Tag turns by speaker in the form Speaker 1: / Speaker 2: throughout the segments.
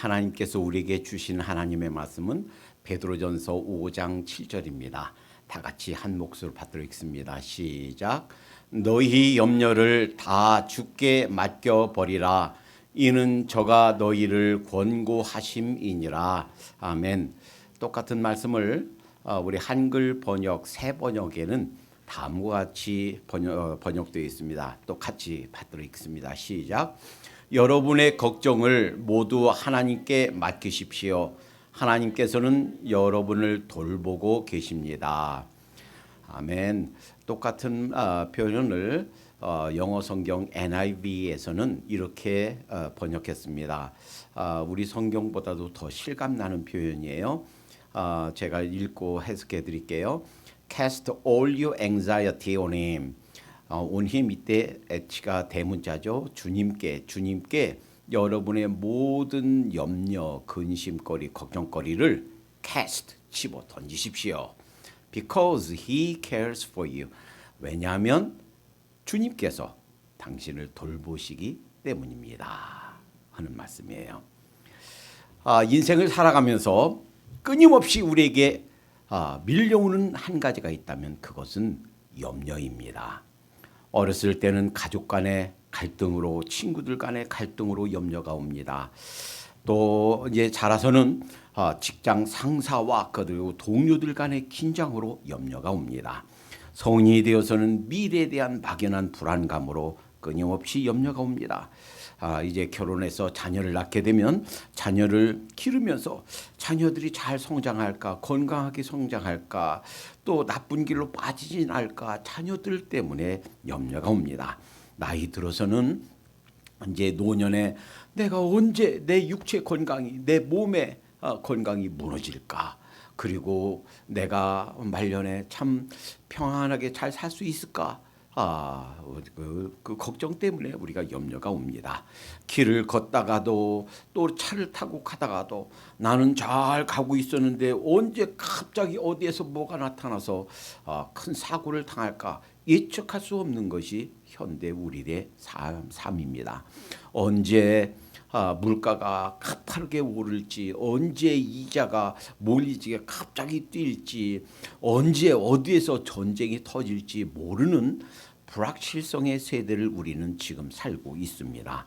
Speaker 1: 하나님께서 우리에게 주신 하나님의 말씀은 베드로전서 5장 7절입니다. 다 같이 한 목소리로 받들어 읽습니다. 시작. 너희 염려를 다 주께 맡겨 버리라. 이는 저가 너희를 권고하심이니라. 아멘. 똑같은 말씀을 우리 한글 번역 새 번역에는 다음과 같이 번역되어 있습니다. 또 같이 받들어 읽습니다. 시작. 여러분의 걱정을 모두 하나님께 맡기십시오. 하나님께서는 여러분을 돌보고 계십니다. 아멘. 똑같은 표현을 영어 성경 NIV에서는 이렇게 번역했습니다. 우리 성경보다도 더 실감나는 표현이에요. 제가 읽고 해석해 드릴게요. Cast all your anxiety on him. on him 이때 H가 대문자죠. 주님께 여러분의 모든 염려, 근심거리, 걱정거리를 cast 집어 던지십시오. Because he cares for you. 왜냐하면 주님께서 당신을 돌보시기 때문입니다. 하는 말씀이에요. 인생을 살아가면서 끊임없이 우리에게 밀려오는 한 가지가 있다면 그것은 염려입니다. 어렸을 때는 가족 간의 갈등으로, 친구들 간의 갈등으로 염려가 옵니다. 또 이제 자라서는 직장 상사와 그리고 동료들 간의 긴장으로 염려가 옵니다. 성인이 되어서는 미래에 대한 막연한 불안감으로 끊임없이 염려가 옵니다. 이제 결혼해서 자녀를 낳게 되면 자녀를 기르면서 자녀들이 잘 성장할까, 건강하게 성장할까, 또 나쁜 길로 빠지진 않을까, 자녀들 때문에 염려가 옵니다. 나이 들어서는 이제 노년에 내가 언제 내 육체 건강이, 내 몸의 건강이 무너질까, 그리고 내가 말년에 참 평안하게 잘 살 수 있을까, 그 걱정 때문에 우리가 염려가 옵니다. 길을 걷다가도 또 차를 타고 가다가도 나는 잘 가고 있었는데 언제 갑자기 어디에서 뭐가 나타나서 큰 사고를 당할까 예측할 수 없는 것이 현대 우리의 삶입니다. 언제 물가가 가파르게 오를지, 언제 이자가 몰리지게 갑자기 뛸지, 언제 어디에서 전쟁이 터질지 모르는 불확실성의 세대를 우리는 지금 살고 있습니다.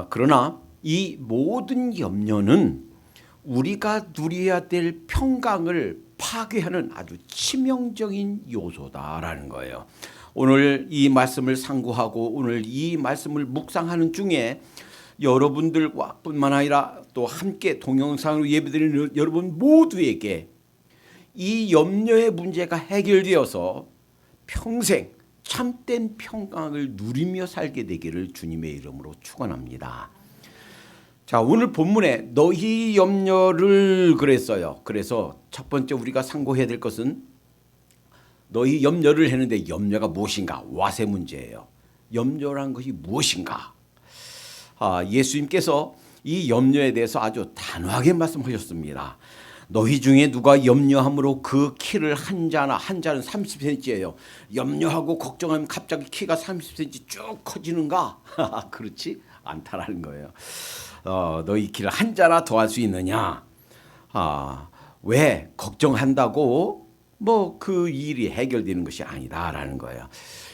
Speaker 1: 그러나 이 모든 염려는 우리가 누려야 될 평강을 파괴하는 아주 치명적인 요소다라는 거예요. 오늘 이 말씀을 상고하고 오늘 이 말씀을 묵상하는 중에 여러분들과 뿐만 아니라 또 함께 동영상으로 예배드리는 여러분 모두에게 이 염려의 문제가 해결되어서 평생 참된 평강을 누리며 살게 되기를 주님의 이름으로 축원합니다. 자, 오늘 본문에 너희 염려를 그랬어요. 그래서 첫 번째 우리가 상고해야 될 것은 너희 염려를 했는데 염려가 무엇인가? 와세 문제예요. 염려란 것이 무엇인가? 예수님께서 이 염려에 대해서 아주 단호하게 말씀하셨습니다. 너희 중에 누가 염려함으로 그 키를 한 자는 30cm예요. 염려하고 걱정하면 갑자기 키가 30cm 쭉 커지는가? 그렇지 않다라는 거예요. 너희 키를 한 자나 더할 수 있느냐? 왜 걱정한다고 뭐 그 일이 해결되는 것이 아니다라는 거예요.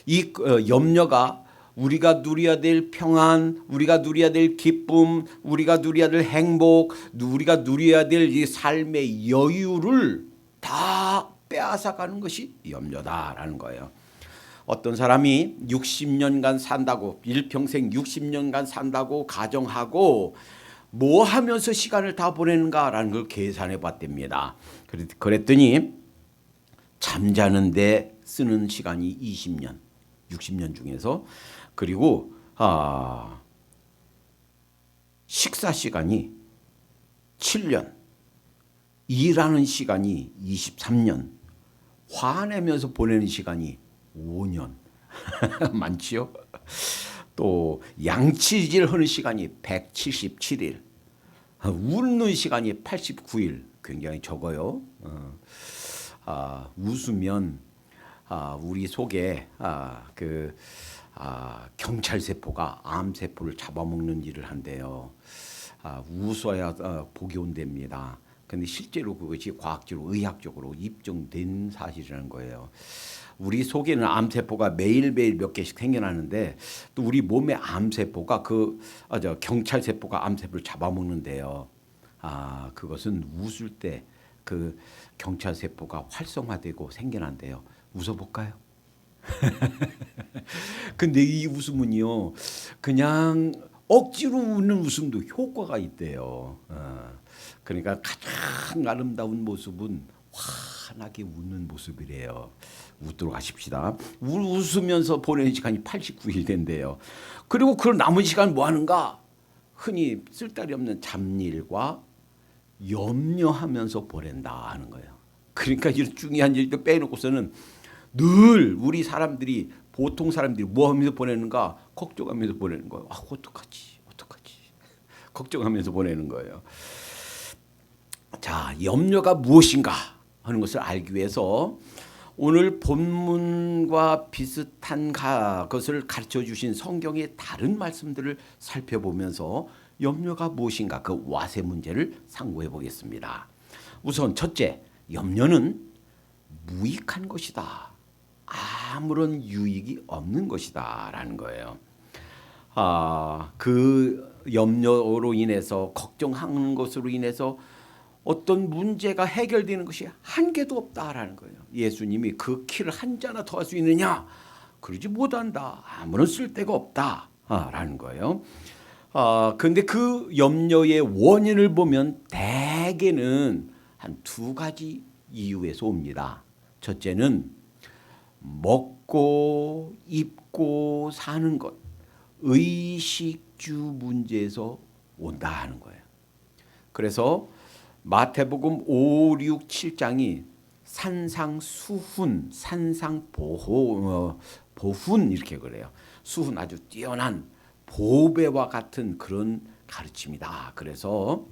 Speaker 1: 이 염려가 우리가 누려야 될 평안, 우리가 누려야 될 기쁨, 우리가 누려야 될 행복, 우리가 누려야 될 이 삶의 여유를 다 빼앗아가는 것이 염려다라는 거예요. 어떤 사람이 60년간 산다고, 일평생 60년간 산다고 가정하고 뭐 하면서 시간을 다 보내는가라는 걸 계산해 봤답니다. 그랬더니 잠자는데 쓰는 시간이 20년, 60년 중에서, 그리고 식사 시간이 7년, 일하는 시간이 23년, 화내면서 보내는 시간이 5년. 많지요? 또 양치질 하는 시간이 177일, 웃는 시간이 89일, 굉장히 적어요. 웃으면 우리 속에 경찰 세포가 암 세포를 잡아먹는 일을 한대요. 웃어야 복이 온답니다. 근데 실제로 그것이 과학적으로 의학적으로 입증된 사실이라는 거예요. 우리 속에는 암세포가 매일매일 몇 개씩 생겨나는데 또 우리 몸의 암세포가 경찰세포가 암세포를 잡아먹는데요. 그것은 웃을 때 그 경찰세포가 활성화되고 생겨난대요. 웃어볼까요? 근데 이 웃음은요, 그냥 억지로 웃는 웃음도 효과가 있대요. 그러니까 가장 아름다운 모습은 환하게 웃는 모습이래요. 웃도록 하십시다. 웃으면서 보내는 시간이 89일 된대요. 그리고 그 남은 시간 뭐 하는가? 흔히 쓸데리 없는 잡일과 염려하면서 보낸다 하는 거예요. 그러니까 이런 중요한 일도 빼놓고서는 늘 우리 사람들이 보통 사람들이 뭐 하면서 보내는가? 걱정하면서 보내는 거예요. 어떡하지? 걱정하면서 보내는 거예요. 자, 염려가 무엇인가 하는 것을 알기 위해서 오늘 본문과 비슷한 것을 가르쳐 주신 성경의 다른 말씀들을 살펴보면서 염려가 무엇인가 그 와세 문제를 상고해 보겠습니다. 우선 첫째, 염려는 무익한 것이다. 아무런 유익이 없는 것이다 라는 거예요. 그 염려로 인해서 걱정하는 것으로 인해서 어떤 문제가 해결되는 것이 한 개도 없다라는 거예요. 예수님이 그 키를 한 자나 더 할 수 있느냐? 그러지 못한다. 아무런 쓸데가 없다라는 거예요. 그런데 그 염려의 원인을 보면 대개는 한 두 가지 이유에서 옵니다. 첫째는 먹고 입고 사는 것, 의식주 문제에서 온다 하는 거예요. 그래서 마태복음 5, 6, 7장이 산상수훈, 산상보훈 이렇게 그래요. 수훈 아주 뛰어난 보배와 같은 그런 가르침이다. 그래서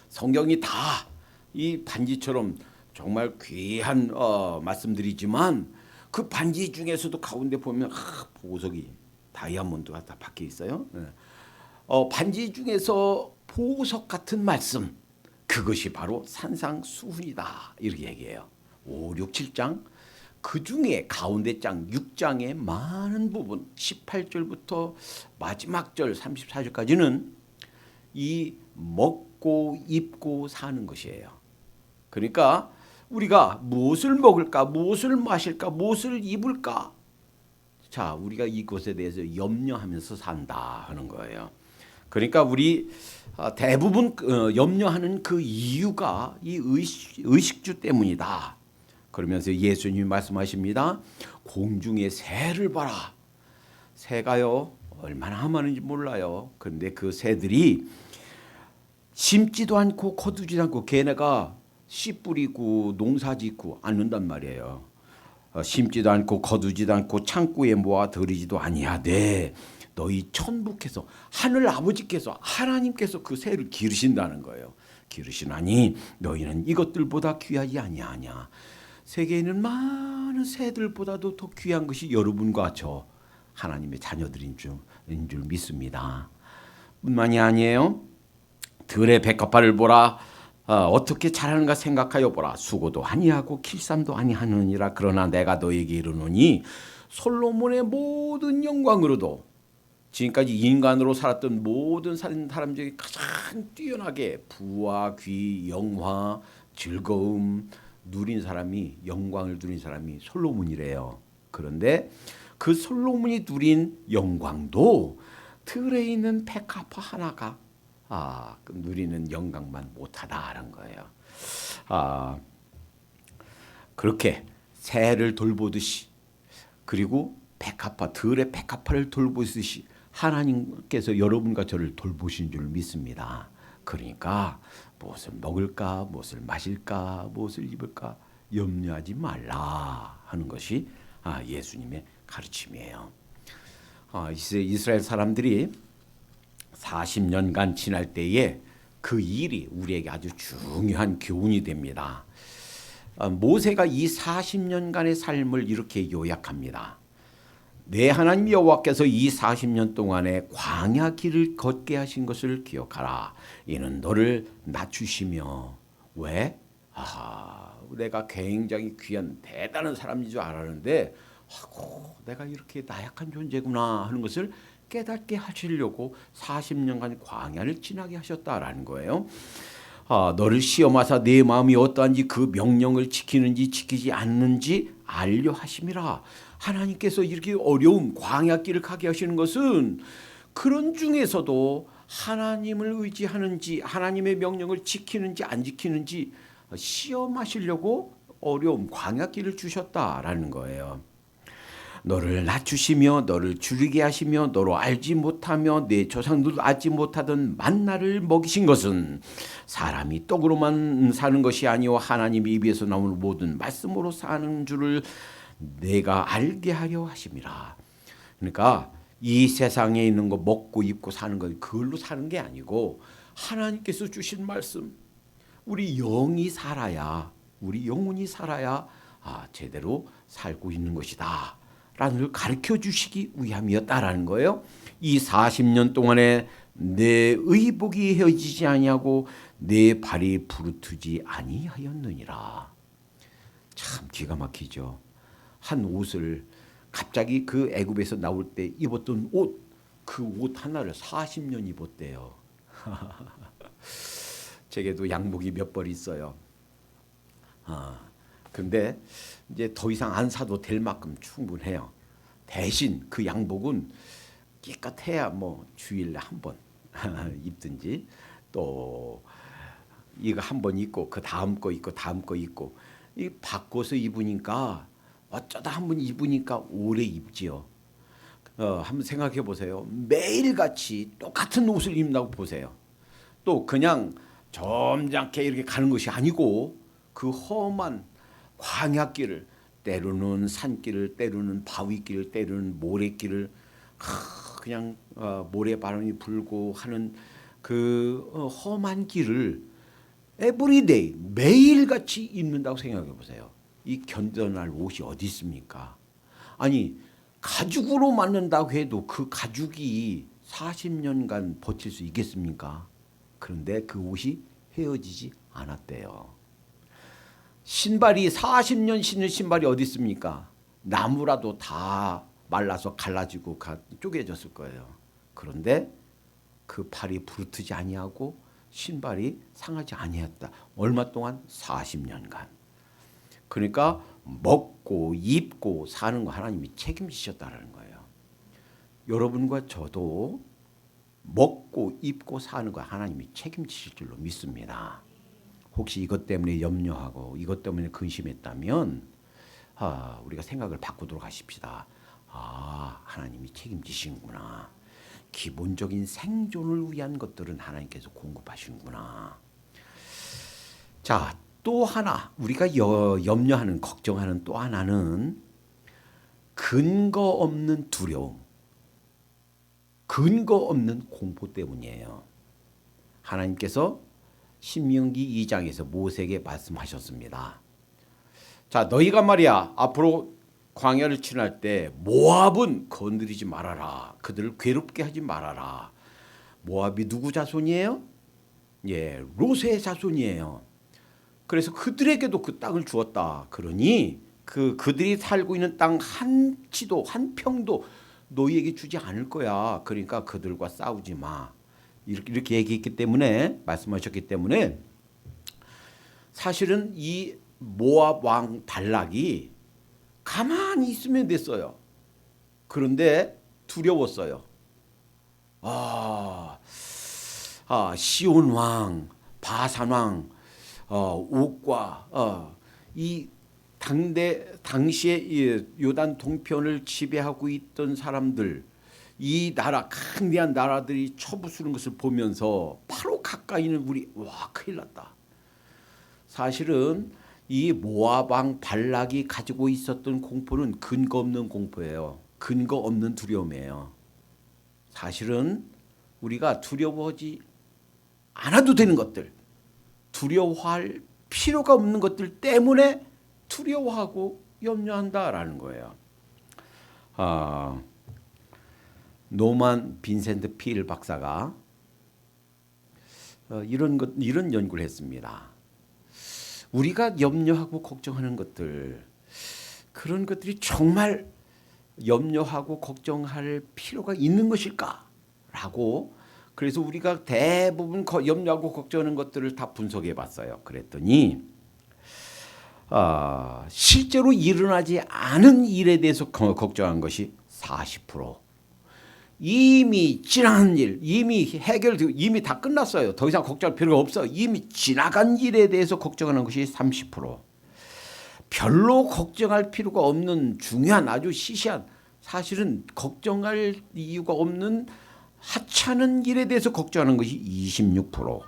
Speaker 1: 성경이 다 이 반지처럼 정말 귀한 말씀들이지만 그 반지 중에서도 가운데 보면 보석이 다이아몬드가 다 박혀 있어요. 반지 중에서 보석 같은 말씀, 그것이 바로 산상수훈이다 이렇게 얘기해요. 5, 6, 7장 그 중에 가운데 장 6장의 많은 부분 18절부터 마지막 절 34절까지는 이 먹고 입고 사는 것이에요. 그러니까 우리가 무엇을 먹을까, 무엇을 마실까, 무엇을 입을까, 자 우리가 이것에 대해서 염려하면서 산다 하는 거예요. 그러니까 우리 대부분 염려하는 그 이유가 이 의식주 때문이다. 그러면서 예수님이 말씀하십니다. 공중의 새를 봐라. 새가요 얼마나 많은지 몰라요. 그런데 그 새들이 심지도 않고 거두지도 않고 걔네가 씨 뿌리고 농사짓고 않는단 말이에요. 심지도 않고 거두지도 않고 창고에 모아 들이지도 아니하되 너희 천부께서 하늘 아버지께서 하나님께서 그 새를 기르신다는 거예요. 기르시나니 너희는 이것들보다 귀하지 아니하냐. 세계에 있는 많은 새들보다도 더 귀한 것이 여러분과 저 하나님의 자녀들인 줄 믿습니다. 뿐만이 아니에요. 들의 백합화를 보라. 어떻게 자라는가 생각하여 보라. 수고도 아니하고 길쌈도 아니하느니라. 그러나 내가 너에게 이르노니 솔로몬의 모든 영광으로도 지금까지 인간으로 살았던 모든 사람 중에 가장 뛰어나게 부와 귀, 영화, 즐거움 누린 사람이 영광을 누린 사람이 솔로몬이래요. 그런데 그 솔로몬이 누린 영광도 들에 있는 백합화 하나가 누리는 영광만 못하다라는 거예요. 그렇게 새를 돌보듯이 그리고 백합화 들의 백합화를 돌보듯이 하나님께서 여러분과 저를 돌보신 줄 믿습니다. 그러니까 무엇을 먹을까, 무엇을 마실까, 무엇을 입을까 염려하지 말라 하는 것이 예수님의 가르침이에요. 이스라엘 사람들이 40년간 지날 때에 그 일이 우리에게 아주 중요한 교훈이 됩니다. 모세가 이 40년간의 삶을 이렇게 요약합니다. 내 하나님 여호와께서 이 40년 동안에 광야 길을 걷게 하신 것을 기억하라. 이는 너를 낮추시며. 왜? 내가 굉장히 귀한 대단한 사람인 줄 알았는데 내가 이렇게 나약한 존재구나 하는 것을 깨닫게 하시려고 40년간 광야를 지나게 하셨다라는 거예요. 너를 시험하사 내 마음이 어떠한지 그 명령을 지키는지 지키지 않는지 알려 하심이라. 하나님께서 이렇게 어려운 광야길을 가게 하시는 것은 그런 중에서도 하나님을 의지하는지 하나님의 명령을 지키는지 안 지키는지 시험하시려고 어려운 광야길을 주셨다라는 거예요. 너를 낮추시며 너를 줄이게 하시며 너로 알지 못하며 내 조상들도 알지 못하던 만나를 먹이신 것은 사람이 떡으로만 사는 것이 아니오 하나님의 입에서 나오는 모든 말씀으로 사는 줄을 내가 알게 하려 하심이라. 그러니까 이 세상에 있는 거 먹고 입고 사는 건 그걸로 사는 게 아니고 하나님께서 주신 말씀, 우리 영이 살아야, 우리 영혼이 살아야 제대로 살고 있는 것이다 라는 걸 가르쳐 주시기 위함이었다라는 거예요. 이 40년 동안에 내 의복이 헤어지지 아니하고 내 발이 부르트지 아니하였느니라. 참 기가 막히죠. 한 옷을 갑자기 그 애굽에서 나올 때 입었던 옷, 그 옷 하나를 40년 입었대요. 제게도 양복이 몇 벌 있어요. 근데 이제 더 이상 안 사도 될 만큼 충분해요. 대신 그 양복은 깨끗해야 뭐 주일에 한 번 입든지 또 이거 한 번 입고 그 다음 거 입고 다음 거 입고 이 바꿔서 입으니까 어쩌다 한 번 입으니까 오래 입지요. 한번 생각해 보세요. 매일같이 똑같은 옷을 입는다고 보세요. 또 그냥 점잖게 이렇게 가는 것이 아니고 그 험한 광야길을 때로는 산길을 때로는 바위길을 때로는 모래길을 그냥 모래바람이 불고 하는 그 험한 길을 에브리데이 매일같이 입는다고 생각해 보세요. 이 견뎌낼 옷이 어디 있습니까? 아니 가죽으로 만든다고 해도 그 가죽이 40년간 버틸 수 있겠습니까? 그런데 그 옷이 헤어지지 않았대요. 신발이 40년 신은 신발이 어디 있습니까? 나무라도 다 말라서 갈라지고 쪼개졌을 거예요. 그런데 그 팔이 부르트지 아니하고 신발이 상하지 아니했다. 얼마 동안? 40년간. 그러니까 먹고 입고 사는 거 하나님이 책임지셨다는 거예요. 여러분과 저도 먹고 입고 사는 거 하나님이 책임지실 줄로 믿습니다. 혹시 이것 때문에 염려하고 이것 때문에 근심했다면 우리가 생각을 바꾸도록 하십시다. 하나님이 책임지시는구나. 기본적인 생존을 위한 것들은 하나님께서 공급하시는구나. 자, 또 하나 우리가 염려하는 걱정하는 또 하나는 근거 없는 두려움, 근거 없는 공포 때문이에요. 하나님께서 신명기 2장에서 모세에게 말씀하셨습니다. 자, 너희가 말이야 앞으로 광야를 지날 때 모압은 건드리지 말아라. 그들을 괴롭게 하지 말아라. 모압이 누구 자손이에요? 예, 롯의 자손이에요. 그래서 그들에게도 그 땅을 주었다. 그러니 그들이 살고 있는 땅 한 치도 한 평도 너희에게 주지 않을 거야. 그러니까 그들과 싸우지 마. 이렇게 얘기했기 때문에 말씀하셨기 때문에 사실은 이 모압 왕 발락이 가만히 있으면 됐어요. 그런데 두려웠어요. 시온 왕, 바산 왕, 옥과 이 당시에 요단 동편을 지배하고 있던 사람들, 이 나라 강대한 나라들이 쳐부수는 것을 보면서 바로 가까이 있는 우리 큰일 났다. 사실은 이 모압 왕 발락이 가지고 있었던 공포는 근거 없는 공포예요. 근거 없는 두려움이에요. 사실은 우리가 두려워하지 않아도 되는 것들, 두려워할 필요가 없는 것들 때문에 두려워하고 염려한다라는 거예요. 노만 빈센트 필 박사가 이런 연구를 했습니다. 우리가 염려하고 걱정하는 것들, 그런 것들이 정말 염려하고 걱정할 필요가 있는 것일까라고, 그래서 우리가 대부분 염려하고 걱정하는 것들을 다 분석해 봤어요. 그랬더니 실제로 일어나지 않은 일에 대해서 걱정한 것이 40%, 이미 지난 일, 이미 해결되고 이미 다 끝났어요. 더 이상 걱정할 필요가 없어. 이미 지나간 일에 대해서 걱정하는 것이 30%, 별로 걱정할 필요가 없는 중요한 아주 시시한, 사실은 걱정할 이유가 없는 하찮은 일에 대해서 걱정하는 것이 26%,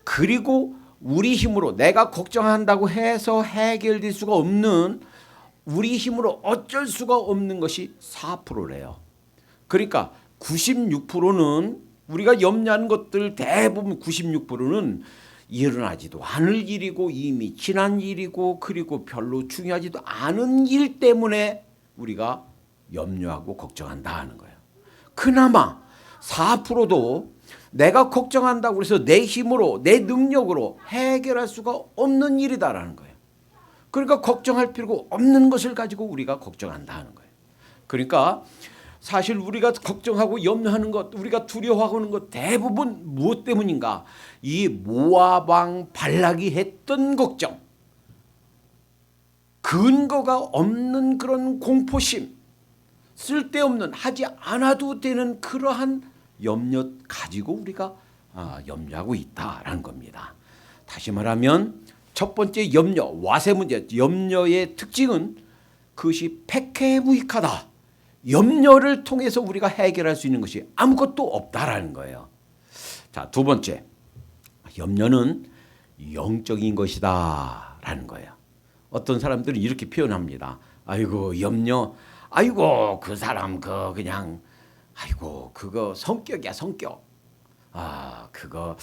Speaker 1: 그리고 우리 힘으로 내가 걱정한다고 해서 해결될 수가 없는, 우리 힘으로 어쩔 수가 없는 것이 4%래요. 그러니까 96%는 우리가 염려하는 것들, 대부분 96%는 일어나지도 않을 일이고 이미 지난 일이고, 그리고 별로 중요하지도 않은 일 때문에 우리가 염려하고 걱정한다 하는 거예요. 그나마 4%도 내가 걱정한다고 해서 내 힘으로 내 능력으로 해결할 수가 없는 일이다라는 거예요. 그러니까 걱정할 필요가 없는 것을 가지고 우리가 걱정한다 하는 거예요. 그러니까 사실 우리가 걱정하고 염려하는 것, 우리가 두려워하는 것 대부분 무엇 때문인가? 이 모아방 발락이 했던 걱정, 근거가 없는 그런 공포심, 쓸데없는, 하지 않아도 되는 그러한 염려 가지고 우리가 염려하고 있다라는 겁니다. 다시 말하면 첫 번째 염려, 와세 문제, 염려의 특징은 그것이 백해무익하다. 염려를 통해서 우리가 해결할 수 있는 것이 아무것도 없다라는 거예요. 자, 두 번째, 염려는 영적인 것이다라는 거예요. 어떤 사람들은 이렇게 표현합니다. 아이고 염려, 아이고 그 사람 그냥 아이고 그거 성격이야 성격. 그거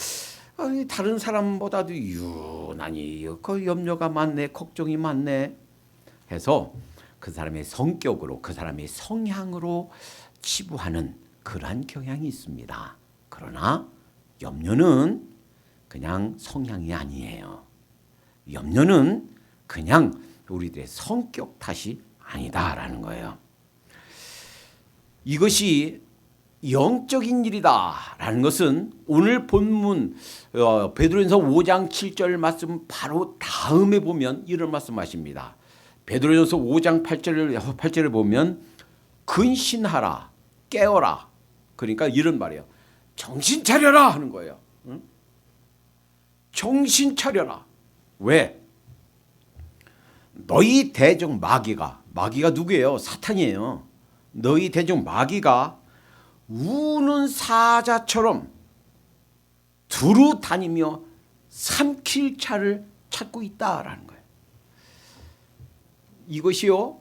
Speaker 1: 다른 사람보다도 유난히 그 염려가 많네, 걱정이 많네 해서 그 사람의 성격으로, 그 사람의 성향으로 치부하는 그러한 경향이 있습니다. 그러나 염려는 그냥 성향이 아니에요. 염려는 그냥 우리들의 성격 탓이 아니다라는 거예요. 이것이 영적인 일이다라는 것은 오늘 본문 베드로전서 5장 7절 말씀 바로 다음에 보면 이런 말씀하십니다. 베드로전서 5장 8절을 보면 근신하라, 깨어라. 그러니까 이런 말이에요. 정신 차려라 하는 거예요. 응? 정신 차려라. 왜? 너희 대적 마귀가 누구예요? 사탄이에요. 너희 대적 마귀가 우는 사자처럼 두루 다니며 삼킬 차를 찾고 있다라는 거예요. 이것이요,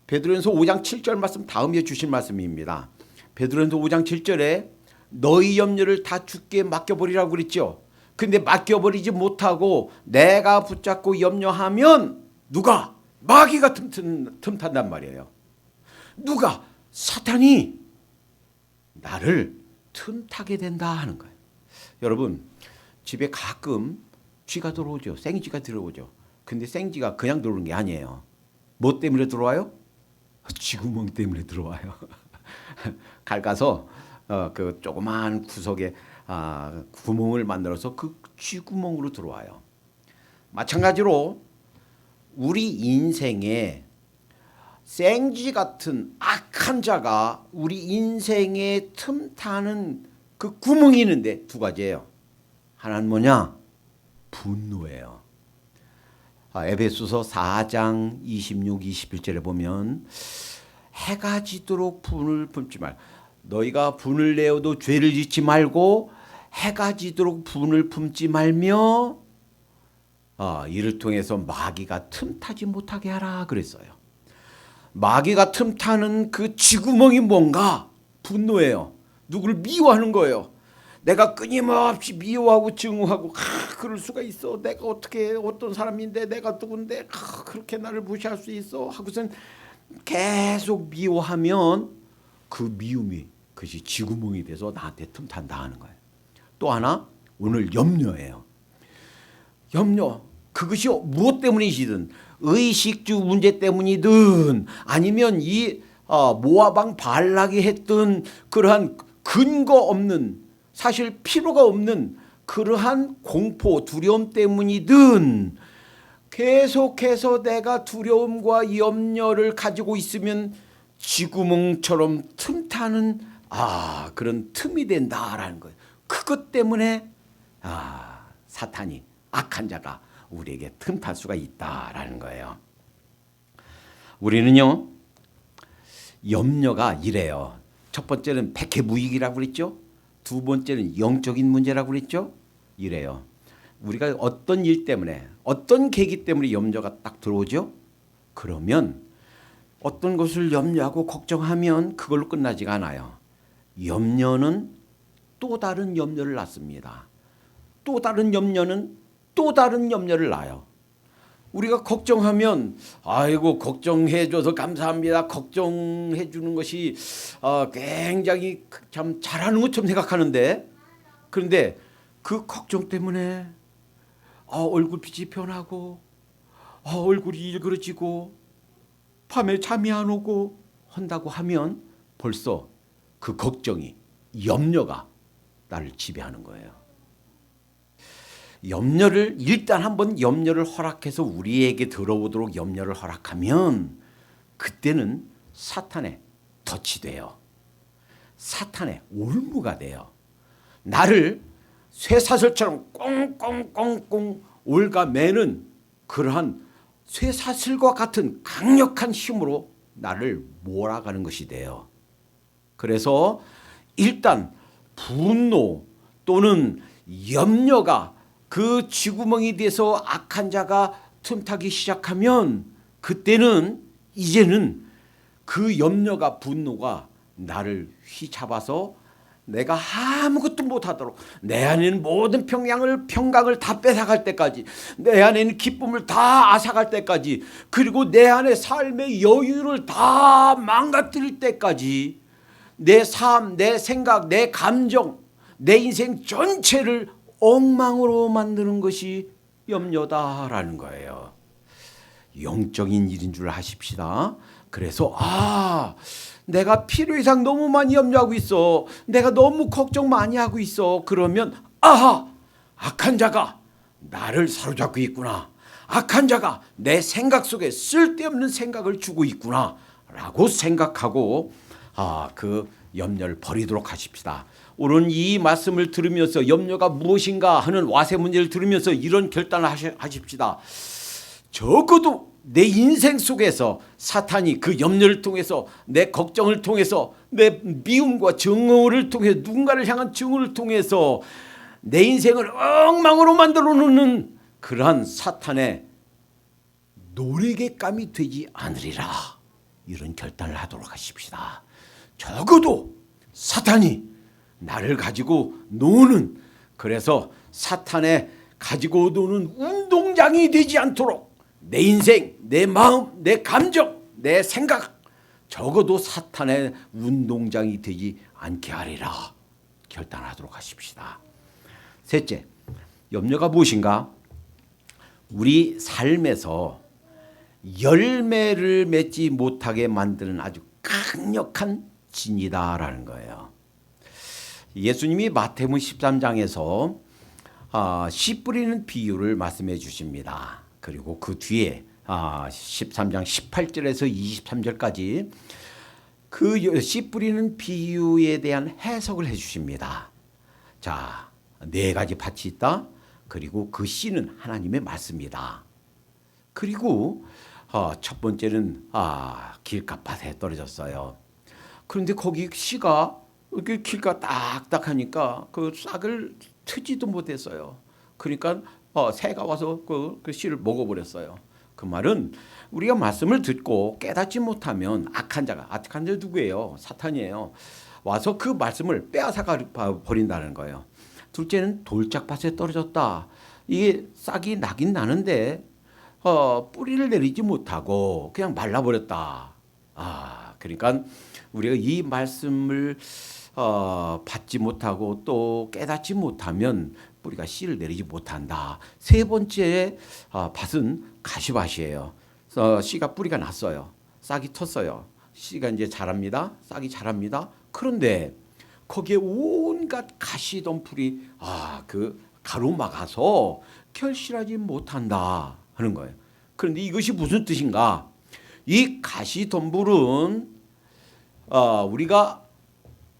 Speaker 1: 베드로전서 5장 7절 말씀 다음에 주신 말씀입니다. 베드로전서 5장 7절에 너희 염려를 다 주께 맡겨버리라고 그랬죠. 근데 맡겨버리지 못하고 내가 붙잡고 염려하면 누가? 마귀가 틈탄단 말이에요. 누가? 사탄이 나를 틈타게 된다 하는 거예요. 여러분, 집에 가끔 쥐가 들어오죠. 생쥐가 들어오죠. 근데 생쥐가 그냥 들어오는 게 아니에요. 뭐 때문에 들어와요? 쥐구멍 때문에 들어와요. 갈가서 그 조그만 구석에 구멍을 만들어서 그 쥐구멍으로 들어와요. 마찬가지로 우리 인생에 생쥐 같은 악한 자가 우리 인생에 틈타는 그 구멍이 있는데 두 가지예요. 하나는 뭐냐? 분노예요. 에베소서 4장 26, 21절에 보면 해가 지도록 분을 품지 말. 너희가 분을 내어도 죄를 짓지 말고 해가 지도록 분을 품지 말며 이를 통해서 마귀가 틈타지 못하게 하라 그랬어요. 마귀가 틈타는 그 쥐구멍이 뭔가? 분노예요. 누구를 미워하는 거예요. 내가 끊임없이 미워하고 증오하고 그럴 수가 있어. 내가 어떻게 어떤 사람인데 내가 누군데 그렇게 나를 무시할 수 있어 하고선 계속 미워하면 그 미움이 그것이 쥐구멍이 돼서 나한테 틈탄다 하는 거예요. 또 하나 오늘 염려예요. 염려, 그것이 무엇 때문이시든 의식주 문제 때문이든 아니면 이 모아방 발락이 했던 그러한 근거 없는, 사실 필요가 없는 그러한 공포 두려움 때문이든 계속해서 내가 두려움과 염려를 가지고 있으면 쥐구멍처럼 틈타는 그런 틈이 된다라는 거예요. 그것 때문에 사탄이, 악한 자가 우리에게 틈탈 수가 있다라는 거예요. 우리는요, 염려가 이래요. 첫 번째는 백해무익이라고 그랬죠. 두 번째는 영적인 문제라고 그랬죠. 이래요. 우리가 어떤 일 때문에, 어떤 계기 때문에 염려가 딱 들어오죠. 그러면 어떤 것을 염려하고 걱정하면 그걸로 끝나지가 않아요. 염려는 또 다른 염려를 낳습니다. 또 다른 염려는 또 다른 염려를 낳아요. 우리가 걱정하면 아이고 걱정해줘서 감사합니다. 걱정해 주는 것이 굉장히 참 잘하는 것처럼 생각하는데, 그런데 그 걱정 때문에 얼굴빛이 변하고 얼굴이 일그러지고 밤에 잠이 안 오고 한다고 하면 벌써 그 걱정이, 염려가 나를 지배하는 거예요. 염려를 일단 한번 염려를 허락해서 우리에게 들어오도록 염려를 허락하면 그때는 사탄의 덫이 돼요. 사탄의 올무가 돼요. 나를 쇠사슬처럼 꽁꽁꽁꽁 올가매는 그러한 쇠사슬과 같은 강력한 힘으로 나를 몰아가는 것이 돼요. 그래서 일단 분노 또는 염려가 그 쥐구멍이 돼서 악한 자가 틈타기 시작하면 그때는 이제는 그 염려가, 분노가 나를 휘잡아서 내가 아무것도 못하도록, 내 안에 있는 모든 평강을 다 뺏어갈 때까지, 내 안에 있는 기쁨을 다 앗아갈 때까지, 그리고 내 안에 삶의 여유를 다 망가뜨릴 때까지 내 삶, 내 생각, 내 감정, 내 인생 전체를 엉망으로 만드는 것이 염려다라는 거예요. 영적인 일인 줄 아십시다. 그래서 내가 필요 이상 너무 많이 염려하고 있어, 내가 너무 걱정 많이 하고 있어. 그러면 악한 자가 나를 사로잡고 있구나, 악한 자가 내 생각 속에 쓸데없는 생각을 주고 있구나 라고 생각하고 그 염려를 버리도록 하십시다. 오늘 이 말씀을 들으면서 염려가 무엇인가 하는 와세 문제를 들으면서 이런 결단을 하십시다. 적어도 내 인생 속에서 사탄이 그 염려를 통해서, 내 걱정을 통해서, 내 미움과 증오를 통해서, 누군가를 향한 증오를 통해서 내 인생을 엉망으로 만들어 놓는 그러한 사탄의 노리개감이 되지 않으리라, 이런 결단을 하도록 하십시다. 적어도 사탄이 나를 가지고 노는, 그래서 사탄의 가지고 노는 운동장이 되지 않도록 내 인생, 내 마음, 내 감정, 내 생각, 적어도 사탄의 운동장이 되지 않게 하리라 결단하도록 하십시다. 셋째, 염려가 무엇인가? 우리 삶에서 열매를 맺지 못하게 만드는 아주 강력한 진이다라는 거예요. 예수님이 마태복음 13장에서 씨 뿌리는 비유를 말씀해 주십니다. 그리고 그 뒤에 13장 18절에서 23절까지 그 씨 뿌리는 비유에 대한 해석을 해 주십니다. 자, 4가지 밭이 있다. 그리고 그 씨는 하나님의 말씀이다. 그리고 첫 번째는 길가밭에 떨어졌어요. 그런데 거기 씨가 이렇게 길가 딱딱하니까 그 싹을 트지도 못했어요. 그러니까 새가 와서 그 씨를 먹어버렸어요. 그 말은 우리가 말씀을 듣고 깨닫지 못하면 악한 자가 누구예요? 사탄이에요. 와서 그 말씀을 빼앗아 버린다는 거예요. 둘째는 돌짝밭에 떨어졌다. 이게 싹이 나긴 나는데 뿌리를 내리지 못하고 그냥 말라버렸다. 그러니까 우리가 이 말씀을 받지 못하고 또 깨닫지 못하면 뿌리가 씨를 내리지 못한다. 세 번째 밭은 가시밭이에요. 씨가 뿌리가 났어요. 싹이 텄어요. 씨가 이제 자랍니다. 싹이 자랍니다. 그런데 거기에 온갖 가시덤불이 그 가로막아서 결실하지 못한다 하는 거예요. 그런데 이것이 무슨 뜻인가? 이 가시덤불은 우리가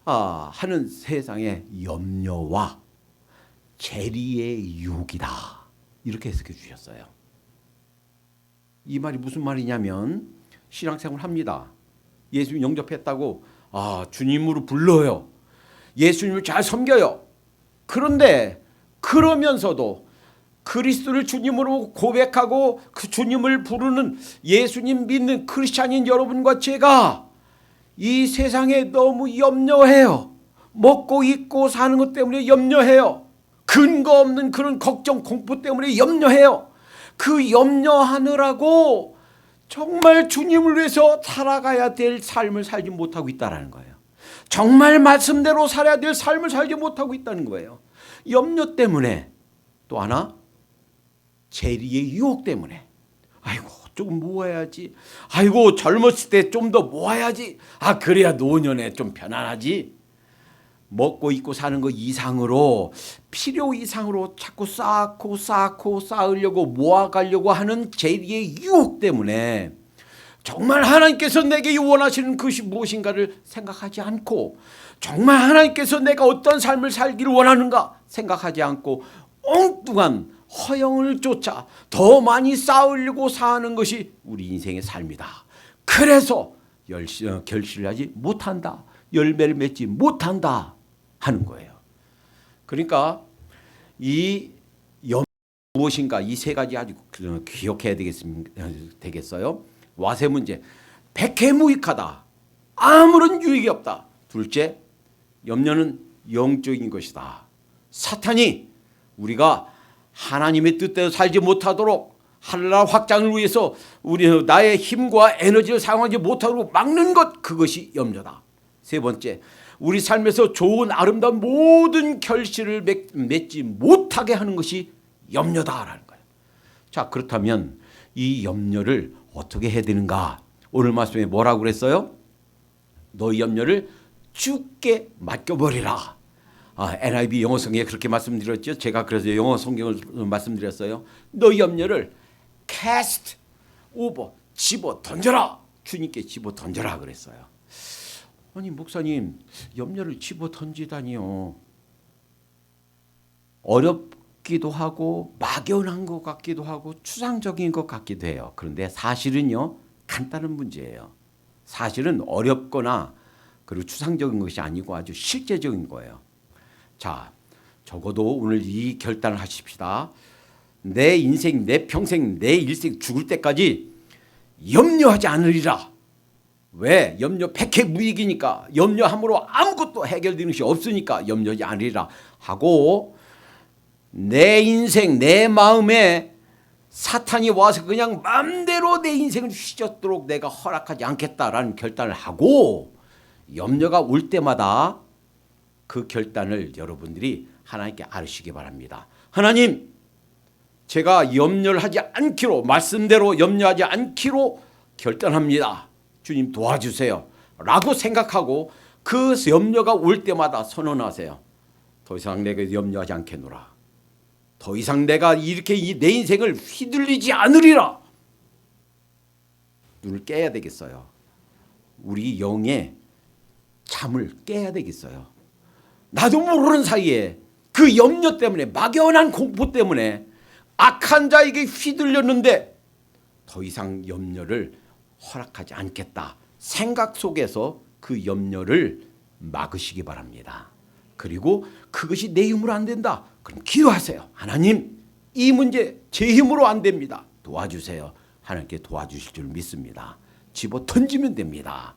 Speaker 1: 하는 세상의 염려와 재리의 유혹이다. 이렇게 해석해 주셨어요. 이 말이 무슨 말이냐면 신앙생활 합니다. 예수님 영접했다고 주님으로 불러요. 예수님을 잘 섬겨요. 그런데 그러면서도 그리스도를 주님으로 고백하고 그 주님을 부르는 예수님 믿는 크리스찬인 여러분과 제가 이 세상에 너무 염려해요. 먹고 입고 사는 것 때문에 염려해요. 근거 없는 그런 걱정 공포 때문에 염려해요. 그 염려하느라고 정말 주님을 위해서 살아가야 될 삶을 살지 못하고 있다는 거예요. 정말 말씀대로 살아야 될 삶을 살지 못하고 있다는 거예요. 염려 때문에. 또 하나 재리의 유혹 때문에. 아이고 조금 모아야지. 아이고 젊었을 때 좀 더 모아야지. 그래야 노년에 좀 편안하지. 먹고 입고 사는 거 이상으로 필요 이상으로 자꾸 쌓고 쌓으려고 모아가려고 하는 재리의 유혹 때문에 정말 하나님께서 내게 원하시는 것이 무엇인가를 생각하지 않고 정말 하나님께서 내가 어떤 삶을 살기를 원하는가 생각하지 않고 엉뚱한 허영을 쫓아 더 많이 쌓으려고 사는 것이 우리 인생의 삶이다. 그래서 결실을 하지 못한다. 열매를 맺지 못한다 하는 거예요. 그러니까 이 무엇인가 이 세 가지 아주 기억해야 되겠어요. 와세 문제, 백해무익하다. 아무런 유익이 없다. 둘째, 염려는 영적인 것이다. 사탄이 우리가 하나님의 뜻대로 살지 못하도록 하늘나라 확장을 위해서 나의 힘과 에너지를 사용하지 못하도록 막는 것, 그것이 염려다. 세 번째, 우리 삶에서 좋은 아름다운 모든 결실을 맺지 못하게 하는 것이 염려다라는 거예요. 자, 그렇다면 이 염려를 어떻게 해야 되는가? 오늘 말씀에 뭐라고 그랬어요? 너희 염려를 주께 맡겨버리라. NIV 영어 성경에 그렇게 말씀드렸죠. 제가 그래서 영어 성경을 말씀드렸어요. 너희 염려를 cast over, 집어 던져라. 주님께 집어 던져라 그랬어요. 아니 목사님, 염려를 집어 던지다니요. 어렵기도 하고 막연한 것 같기도 하고 추상적인 것 같기도 해요. 그런데 사실은요, 간단한 문제예요. 사실은 어렵거나 그리고 추상적인 것이 아니고 아주 실제적인 거예요. 자, 적어도 오늘 이 결단을 하십시다. 내 인생, 내 평생, 내 일생 죽을 때까지 염려하지 않으리라. 왜? 염려 백해무익이니까. 염려함으로 아무것도 해결되는 것이 없으니까 염려하지 않으리라 하고, 내 인생, 내 마음에 사탄이 와서 그냥 마음대로 내 인생을 휘젓도록 내가 허락하지 않겠다라는 결단을 하고, 염려가 올 때마다 그 결단을 여러분들이 하나님께 아뢰시기 바랍니다. 하나님, 제가 염려를 하지 않기로, 말씀대로 염려하지 않기로 결단합니다. 주님 도와주세요 라고 생각하고 그 염려가 올 때마다 선언하세요. 더 이상 내가 염려하지 않겠노라. 더 이상 내가 이렇게 내 인생을 휘둘리지 않으리라. 눈을 깨야 되겠어요. 우리 영의 잠을 깨야 되겠어요. 나도 모르는 사이에 그 염려 때문에, 막연한 공포 때문에 악한 자에게 휘둘렸는데 더 이상 염려를 허락하지 않겠다. 생각 속에서 그 염려를 막으시기 바랍니다. 그리고 그것이 내 힘으로 안 된다. 그럼 기도하세요. 하나님, 이 문제 제 힘으로 안 됩니다. 도와주세요. 하나님께 도와주실 줄 믿습니다. 집어 던지면 됩니다.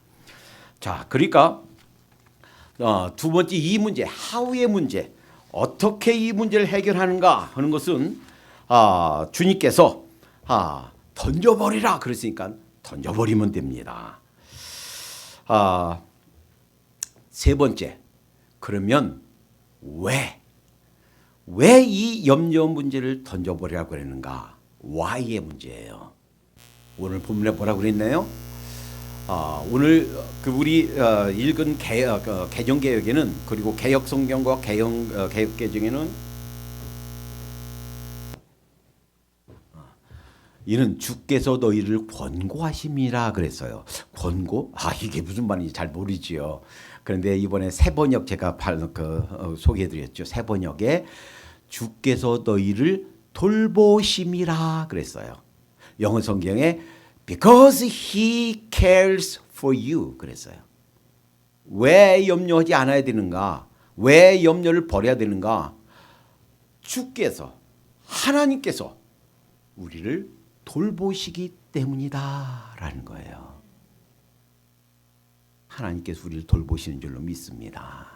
Speaker 1: 자, 그러니까 두 번째 이 문제, 하우의 문제, 어떻게 이 문제를 해결하는가 하는 것은 주님께서 던져버리라 그랬으니까 던져버리면 됩니다. 세 번째, 그러면 왜 이 염려 문제를 던져버리라고 그랬는가? why의 문제예요. 오늘 본문에 뭐라고 그랬나요? 오늘 우리 읽은 개정개혁에는, 그리고 개혁성경과 개혁개정에는 이는 주께서 너희를 권고하심이라 그랬어요. 권고? 이게 무슨 말인지 잘 모르지요. 그런데 이번에 새 번역 제가 소개해드렸죠. 새 번역에 주께서 너희를 돌보심이라 그랬어요. 영어 성경에 Because He cares for you 그랬어요. 왜 염려하지 않아야 되는가? 왜 염려를 버려야 되는가? 주께서, 하나님께서 우리를 돌보시기 때문이다 라는 거예요. 하나님께서 우리를 돌보시는 줄로 믿습니다.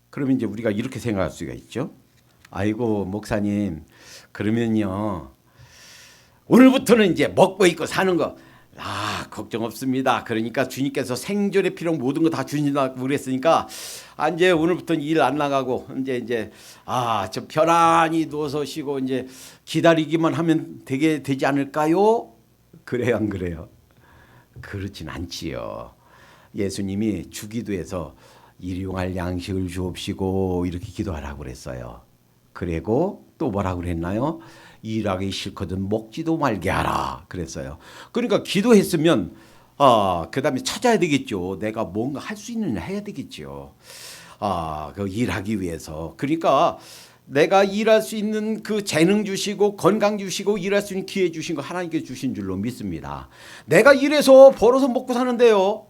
Speaker 1: 그러면 이제 우리가 이렇게 생각할 수가 있죠. 아이고 목사님, 그러면요 오늘부터는 이제 먹고 입고 사는 거 걱정 없습니다. 그러니까 주님께서 생존에 필요한 모든 거 다 주신다고 그랬으니까 이제 오늘부터는 일 안 나가고 이제 좀 편안히 누워서 쉬고 이제 기다리기만 하면 되지 않을까요? 그래요, 안 그래요? 그렇진 않지요. 예수님이 주기도에서 일용할 양식을 주옵시고 이렇게 기도하라고 그랬어요. 그리고 또 뭐라고 그랬나요? 일하기 싫거든 먹지도 말게 하라 그랬어요. 그러니까 기도했으면 그다음에 찾아야 되겠죠. 내가 뭔가 할 수 있는 일 해야 되겠죠. 그 일하기 위해서. 그러니까 내가 일할 수 있는 그 재능 주시고 건강 주시고 일할 수 있는 기회 주신 거 하나님께 주신 줄로 믿습니다. 내가 일해서 벌어서 먹고 사는데요,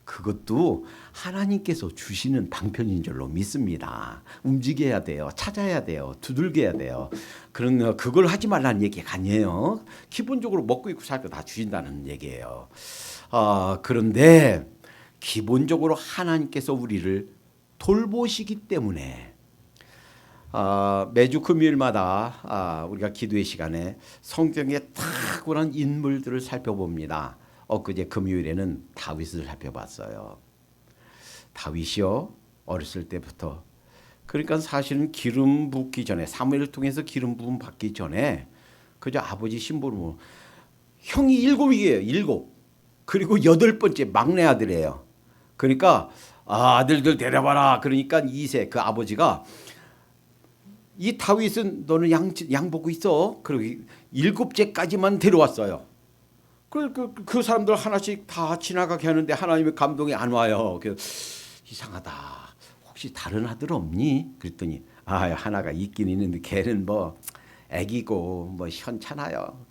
Speaker 1: 그것도 하나님께서 주시는 방편인 줄로 믿습니다. 움직여야 돼요. 찾아야 돼요. 두들겨야 돼요. 그걸 하지 말라는 얘기가 아니에요. 기본적으로 먹고 입고 살 거 다 주신다는 얘기예요. 그런데 기본적으로 하나님께서 우리를 돌보시기 때문에 매주 금요일마다 우리가 기도의 시간에 성경의 탁월한 인물들을 살펴봅니다. 엊그제 금요일에는 다윗을 살펴봤어요. 다윗이요, 어렸을 때부터, 그러니까 사실은 기름 붓기 전에, 사무엘을 통해서 기름 부음 받기 전에 그저 아버지 심부름으로, 형이 7이에요. 7. 그리고 8번째 막내 아들이에요. 그러니까 아들들 데려와라. 그러니까 2세 그 아버지가, 이 다윗은 너는 양 보고 있어. 그리고 7째까지만 데려왔어요. 그 사람들 하나씩 다 지나가게 하는데 하나님의 감동이 안 와요. 이상하다. 혹시 다른 아들 없니? 그랬더니 하나가 있긴 있는데 걔는 뭐 애기고 뭐 현찮아요.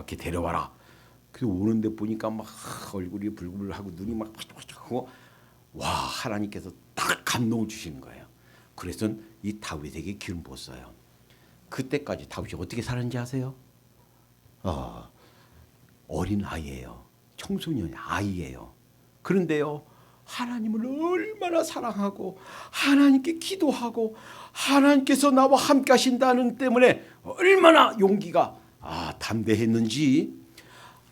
Speaker 1: 걔 데려와라. 그래서 오는데 보니까 막 얼굴이 불불하고 눈이 막 반짝반짝하고, 와, 하나님께서 딱 감동을 주시는 거예요. 그래서 이 다윗에게 기름 부었어요. 그때까지 다윗이 어떻게 살았는지 아세요? 어린 아이예요. 청소년 아이예요. 그런데요, 하나님을 얼마나 사랑하고 하나님께 기도하고 하나님께서 나와 함께 하신다는 때문에 얼마나 용기가 담대했는지,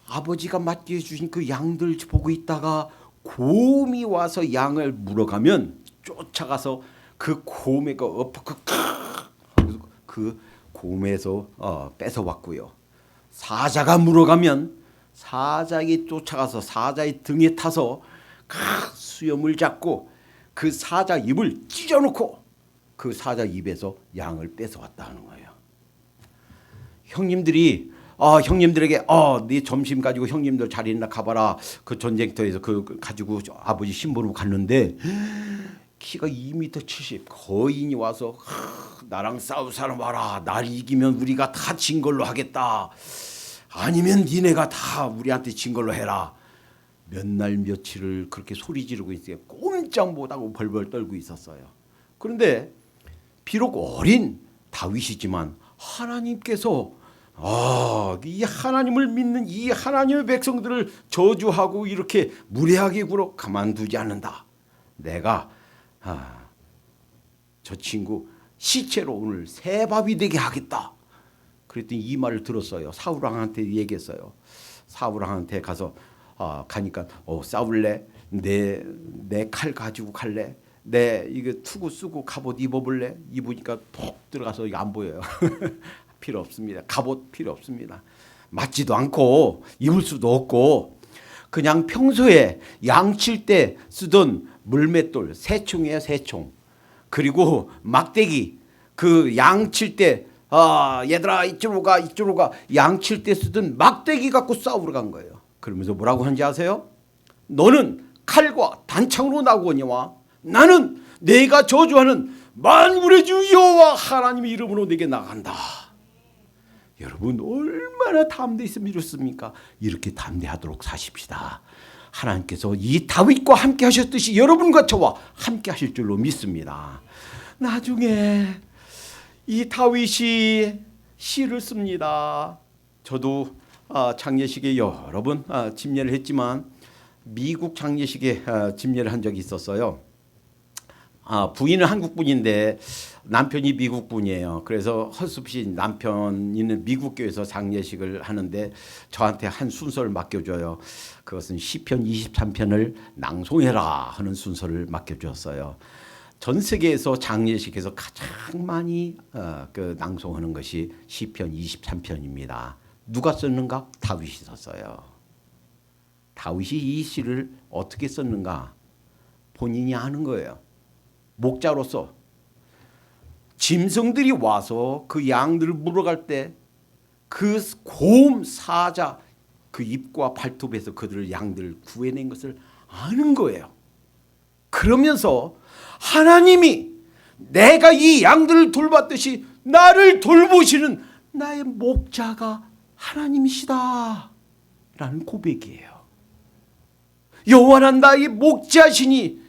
Speaker 1: 아버지가 맡겨 주신 그 양들 보고 있다가 곰이 와서 양을 물어가면 쫓아가서 그 곰의 그 곰에서 뺏어왔고요. 사자가 물어가면 사자에게 쫓아가서 사자의 등에 타서 수염을 잡고 그 사자 입을 찢어놓고 그 사자 입에서 양을 뺏어왔다는 거예요. 형님들에게 네 점심 가지고 형님들 잘 있나 가봐라. 그 전쟁터에서 그 가지고 아버지 심부름 갔는데 키가 2m 70 거인이 와서 나랑 싸울 사람 와라. 날 이기면 우리가 다 진 걸로 하겠다. 아니면 니네가 다 우리한테 진 걸로 해라. 몇 날 며칠을 그렇게 소리 지르고 있어요. 꼼짝 못하고 벌벌 떨고 있었어요. 그런데 비록 어린 다윗이지만 하나님께서 이 하나님을 믿는 이 하나님의 백성들을 저주하고 이렇게 무례하게 굴어 가만두지 않는다. 내가 저 친구 시체로 오늘 새밥이 되게 하겠다. 그랬더니 이 말을 들었어요. 사울왕한테 얘기했어요. 사울왕한테 가서 가니까 싸울래? 내 칼 가지고 갈래? 내 이거 투구 쓰고 갑옷 입어볼래? 입으니까 푹 들어가서 이거 안 보여요. 필요 없습니다. 갑옷 필요 없습니다. 맞지도 않고 입을 수도 없고 그냥 평소에 양칠 때 쓰던 물맷돌, 새총이에요, 새총. 그리고 막대기, 그 양칠 때 얘들아 이쪽으로 가 양칠 때 쓰던 막대기 갖고 싸우러 간 거예요. 그러면서 뭐라고 하는지 아세요? 너는 칼과 단창으로 나오거니와 나는 내가 저주하는 만군의 주 여호와 하나님의 이름으로 내게 나간다. 여러분 얼마나 담대 있으면 이렇습니까? 이렇게 담대하도록 사십시다. 하나님께서 이 다윗과 함께 하셨듯이 여러분과 저와 함께 하실 줄로 믿습니다. 나중에 이 다윗이 시를 씁니다. 저도 장례식에 여러 번 집례를 했지만 미국 장례식에 집례를 한 적이 있었어요. 부인은 한국 분인데 남편이 미국 분이에요. 그래서 헐수없이 남편이는 미국 교회에서 장례식을 하는데 저한테 한 순서를 맡겨줘요. 그것은 시편 23편을 낭송해라 하는 순서를 맡겨주었어요. 전 세계에서 장례식에서 가장 많이 낭송하는 것이 시편 23편입니다. 누가 썼는가? 다윗이 썼어요. 다윗이 이 시를 어떻게 썼는가? 본인이 아는 거예요. 목자로서 짐승들이 와서 그 양들을 물어갈 때 그 고음 사자 그 입과 발톱에서 그들을 양들을 구해낸 것을 아는 거예요. 그러면서 하나님이 내가 이 양들을 돌봤듯이 나를 돌보시는 나의 목자가 하나님이시다 라는 고백이에요. 여호와는 나의 목자시니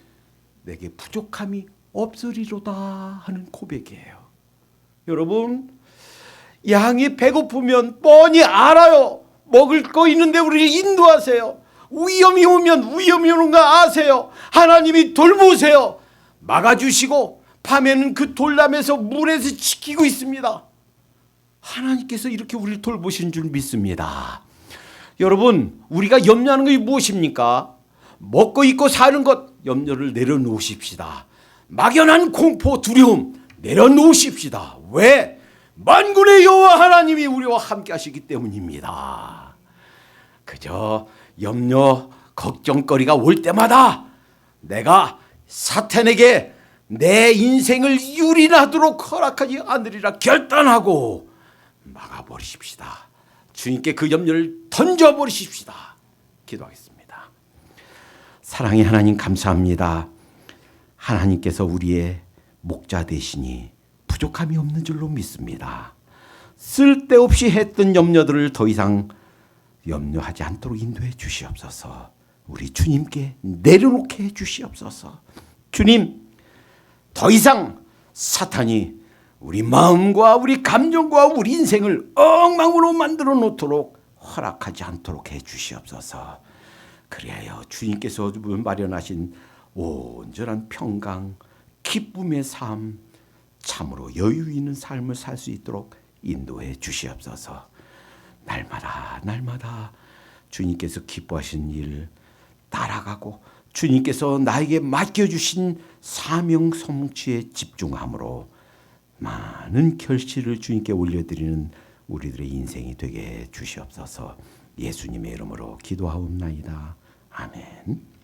Speaker 1: 내게 부족함이 없으리로다 하는 고백이에요. 여러분 양이 배고프면 뻔히 알아요. 먹을 거 있는데 우리를 인도하세요. 위험이 오면 위험이 오는 거 아세요. 하나님이 돌보세요. 막아주시고 밤에는 그 돌담에서 물에서 지키고 있습니다. 하나님께서 이렇게 우리를 돌보신 줄 믿습니다. 여러분 우리가 염려하는 것이 무엇입니까? 먹고 입고 사는 것 염려를 내려놓으십시다. 막연한 공포 두려움 내려놓으십시다. 왜? 만군의 여호와 하나님이 우리와 함께 하시기 때문입니다. 그저 염려 걱정거리가 올 때마다 내가 사탄에게 내 인생을 유린하도록 허락하지 않으리라 결단하고 막아버리십시다. 주님께 그 염려를 던져버리십시다. 기도하겠습니다. 사랑의 하나님 감사합니다. 하나님께서 우리의 목자 되시니 부족함이 없는 줄로 믿습니다. 쓸데없이 했던 염려들을 더 이상 염려하지 않도록 인도해 주시옵소서. 우리 주님께 내려놓게 해 주시옵소서. 주님, 더 이상 사탄이 우리 마음과 우리 감정과 우리 인생을 엉망으로 만들어 놓도록 허락하지 않도록 해 주시옵소서. 그리하여 주님께서 마련하신 온전한 평강, 기쁨의 삶, 참으로 여유 있는 삶을 살 수 있도록 인도해 주시옵소서. 날마다 주님께서 기뻐하신 일 따라가고 주님께서 나에게 맡겨주신 사명 성취에 집중함으로 많은 결실을 주님께 올려드리는 우리들의 인생이 되게 해 주시옵소서. 예수님의 이름으로 기도하옵나이다. 아멘.